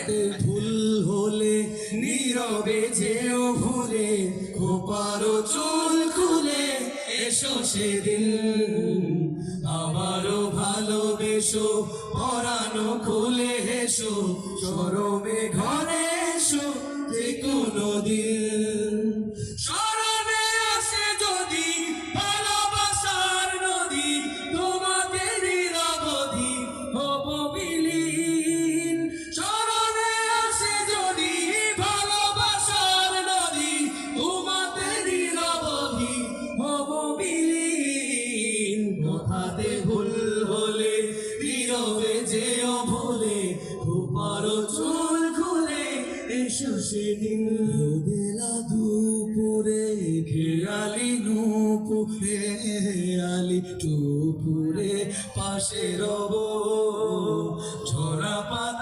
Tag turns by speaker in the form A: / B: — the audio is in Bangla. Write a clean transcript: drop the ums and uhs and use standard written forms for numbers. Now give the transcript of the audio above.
A: কথাতে ভুল হলে নীরবে যেও ভুলে খোপারো চুল খুলে এসো সেদিন আবারও ভালোবেসো পরানো খুলে হেসো শরমে ঘরে এসো যে কোনো দিন স্মরণে আসে যদি ভালোবাসার নদী তোমাকে নিরবধি হব বিলীন স্মরণে আসে যদি ভালোবাসার নদী তোমাকে নিরবধি হব বিলীন কথাতে ভুল হলে নীরবে যেও ভুলে খোপারো চুল খুলে এসো সেদিন রোদেলা দুপুরে খেয়ালি নুপুরে আলি টুপুরে পাশে রব ঝরা পাতা